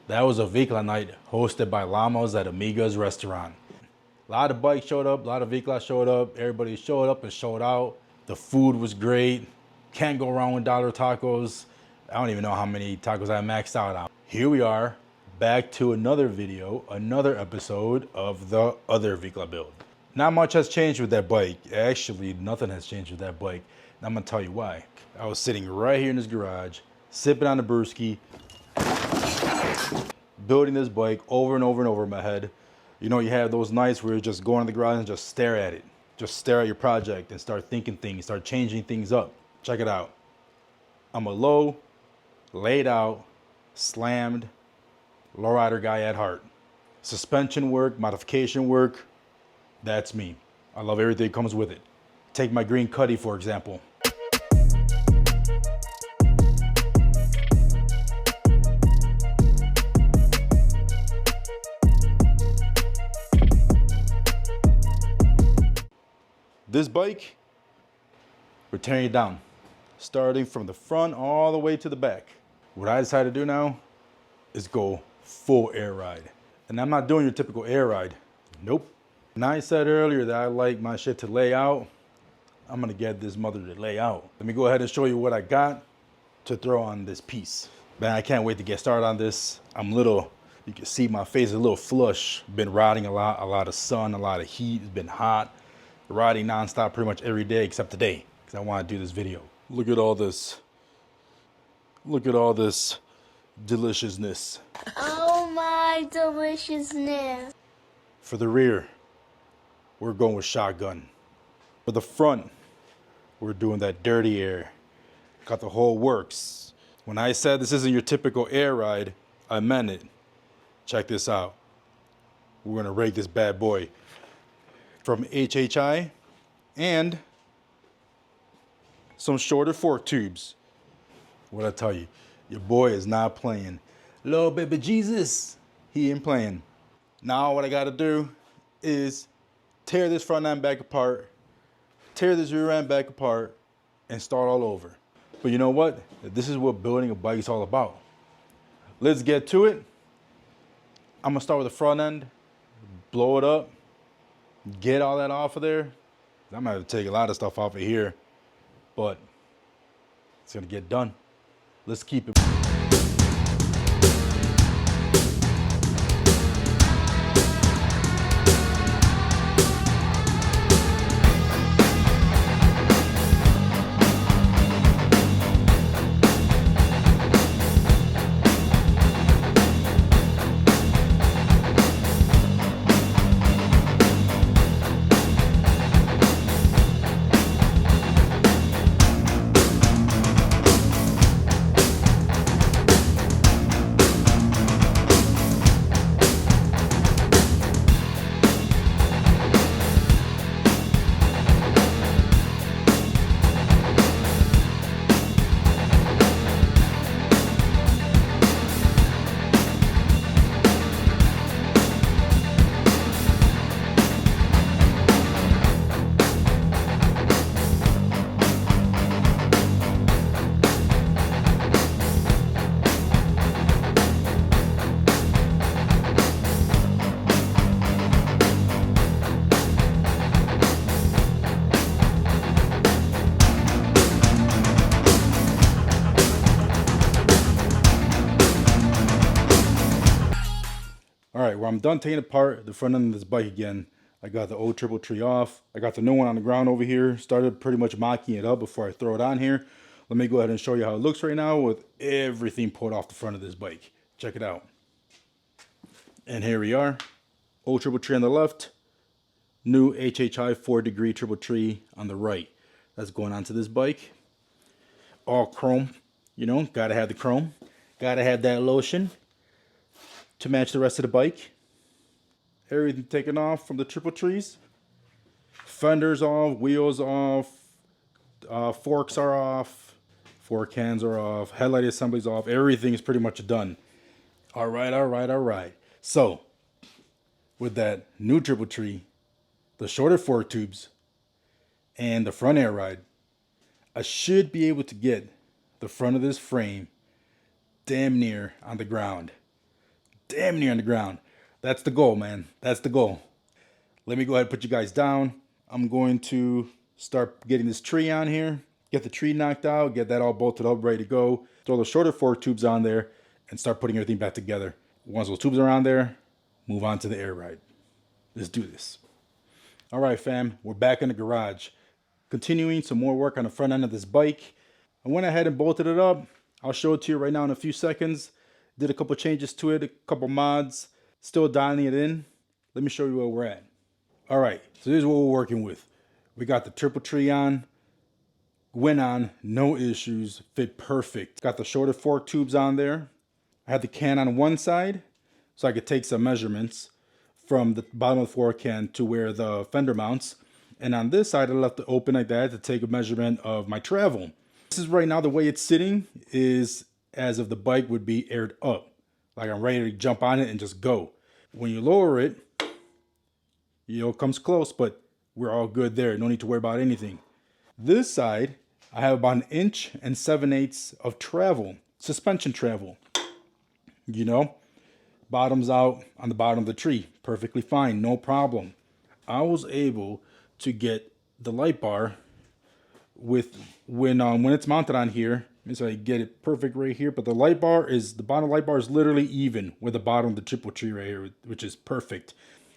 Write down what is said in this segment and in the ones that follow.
That was a Vicla night hosted by Llamas at Amiga's restaurant. A lot of bikes showed up, a lot of Viclas showed up, everybody showed up and showed out. The food was great. Can't go wrong with dollar tacos. I don't even know how many tacos I maxed out on. Here we are, back to another video, another episode of the other Vicla build. Not much has changed with that bike. Actually, nothing has changed with that bike. And I'm gonna tell you why. I was sitting right here in this garage, sipping on the brewski, building this bike over and over and over in my head. You know, you have those nights where you just go in the garage and just stare at it. Just stare at your project and start thinking things, start changing things up. Check it out. I'm a low, laid out, slammed, lowrider guy at heart. Suspension work, modification work, that's me. I love everything that comes with it. Take my green Cuddy, for example. This bike, we're tearing it down, starting from the front all the way to the back. What I decided to do now is go full air ride. And I'm not doing your typical air ride. Nope. And I said earlier that I like my shit to lay out. I'm gonna get this mother to lay out. Let me go ahead and show you what I got to throw on this piece. Man, I can't wait to get started on this. You can see my face is a little flush. Been riding a lot of sun, a lot of heat. It's been hot. Riding nonstop pretty much every day except today, because I want to do this video. Look at all this. Look at all this deliciousness. Oh my deliciousness. For the rear, we're going with shotgun. For the front, we're doing that dirty air. Got the whole works. When I said this isn't your typical air ride, I meant it. Check this out. We're gonna rake this bad boy from HHI and some shorter fork tubes. What I tell you, your boy is not playing. Little baby Jesus, he ain't playing. Now what I gotta do is tear this front end back apart, tear this rear end back apart, and start all over. But you know what? This is what building a bike is all about. Let's get to it. I'm gonna start with the front end, blow it up, get all that off of there. I'm gonna have to take a lot of stuff off of here, but it's gonna get done. Let's keep it. All right, well, I'm done taking apart the front end of this bike again. I got the old triple tree off. I got the new one on the ground over here. Started pretty much mocking it up before I throw it on here. Let me go ahead and show you how it looks right now with everything pulled off the front of this bike. Check it out. And here we are. Old triple tree on the left. New HHI 4-degree triple tree on the right. That's going onto this bike. All chrome. You know, gotta have the chrome. Gotta have that lotion to match the rest of the bike. Everything taken off from the triple trees. Fenders off, wheels off, forks are off, fork hands are off, headlight assembly's off. Everything is pretty much done. All right. So, with that new triple tree, the shorter fork tubes, and the front air ride, I should be able to get the front of this frame damn near on the ground. damn near on the ground. That's the goal, man. That's the goal. Let me go ahead and put you guys down. I'm going to start getting this tree on here, get the tree knocked out, get that all bolted up, ready to go. Throw the shorter fork tubes on there and start putting everything back together. Once those tubes are on there, move on to the air ride. Let's do this. All right, fam, we're back in the garage. Continuing some more work on the front end of this bike. I went ahead and bolted it up. I'll show it to you right now in a few seconds. Did a couple changes to it, a couple mods. Still dialing it in. Let me show you where we're at. All right, so here's what we're working with. We got the triple tree on. Went on, no issues, fit perfect. Got the shorter fork tubes on there. I had the can on one side so I could take some measurements from the bottom of the fork can to where the fender mounts. And on this side, I left it open like that to take a measurement of my travel. This is right now the way it's sitting is as if the bike would be aired up. Like I'm ready to jump on it and just go. When you lower it, it comes close, but we're all good there. No need to worry about anything. This side, I have about 1 7/8 of travel, suspension travel. Bottoms out on the bottom of the tree. Perfectly fine, no problem. I was able to get the light bar with when it's mounted on here. So I get it perfect right here, but the bottom light bar is literally even with the bottom of the triple tree right here, which is perfect.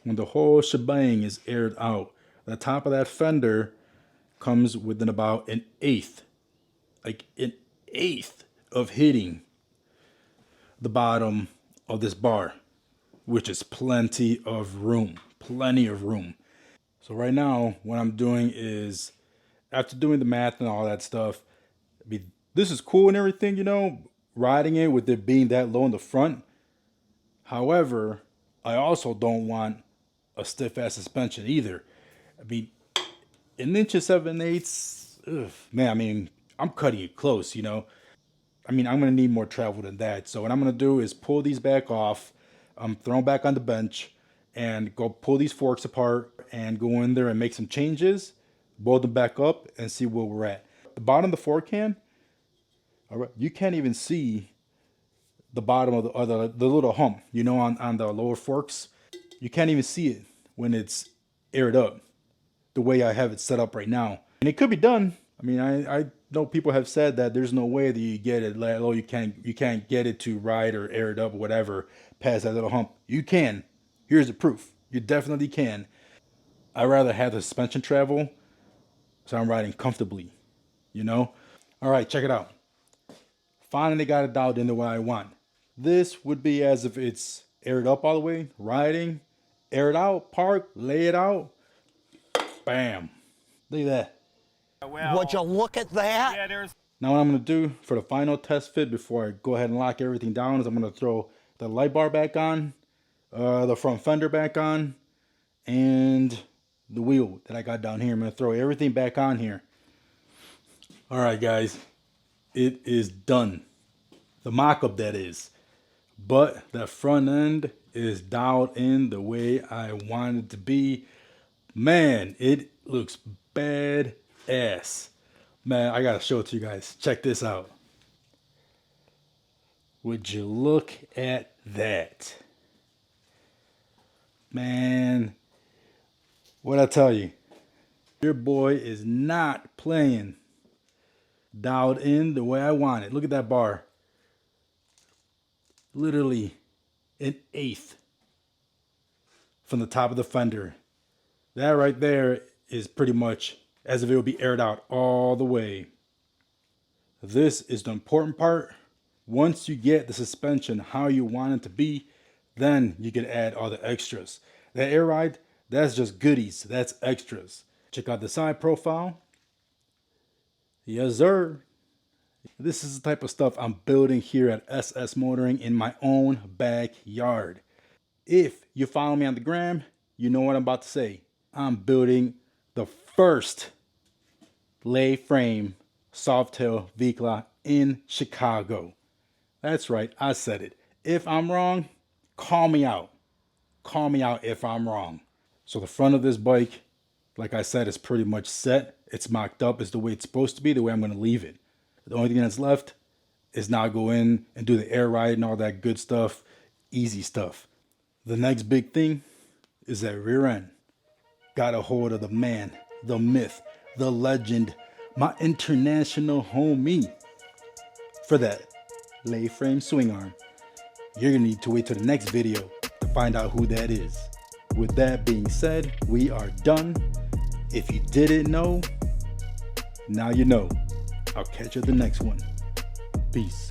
When the whole shebang is aired out, the top of that fender comes within about 1/8, like 1/8 of hitting the bottom of this bar, which is plenty of room. So right now, what I'm doing is, after doing the math and all that stuff, this is cool and everything, riding it with it being that low in the front. However, I also don't want a stiff-ass suspension either. 1 7/8, man, I'm cutting it close, I'm going to need more travel than that. So what I'm going to do is pull these back off, throw them back on the bench, and go pull these forks apart and go in there and make some changes, bolt them back up, and see where we're at. The bottom of the fork can, all right, you can't even see the bottom of the little hump, on the lower forks. You can't even see it when it's aired up the way I have it set up right now. And it could be done. I know people have said that there's no way that you get it low. You can't get it to ride or air it up or whatever past that little hump. You can. Here's the proof. You definitely can. I'd rather have the suspension travel so I'm riding comfortably, All right, check it out. Finally got it dialed into what I want. This would be as if it's aired up all the way, riding, air it out, park, lay it out. Bam. Look at that. Well, would you look at that? Yeah, now what I'm going to do for the final test fit before I go ahead and lock everything down is I'm going to throw the light bar back on, the front fender back on, and the wheel that I got down here. I'm going to throw everything back on here. All right, guys. It is done. The mock-up, that is. But the front end is dialed in the way I want it to be. Man, it looks badass. Man, I gotta show it to you guys. Check this out. Would you look at that? Man, what I tell you, your boy is not playing. Dialed in the way I want it. Look at that bar. Literally 1/8 from the top of the fender. That right there is pretty much as if it would be aired out all the way. This is the important part. Once you get the suspension how you want it to be, then you can add all the extras. That air ride, that's just goodies. That's extras. Check out the side profile. Yes, sir. This is the type of stuff I'm building here at SS Motoring in my own backyard. If you follow me on the gram, you know what I'm about to say. I'm building the first Layframe Softail Vicla in Chicago. That's right, I said it. If I'm wrong, call me out. Call me out if I'm wrong. So the front of this bike, like I said, is pretty much set. It's mocked up. It's the way it's supposed to be, the way I'm going to leave it. The only thing that's left is now go in and do the air ride and all that good stuff. Easy stuff. The next big thing is that rear end. Got a hold of the man, the myth, the legend, my international homie. For that Layframe swing arm, you're gonna need to wait till the next video to find out who that is. With that being said, we are done. If you didn't know, now you know. I'll catch you at the next one. Peace.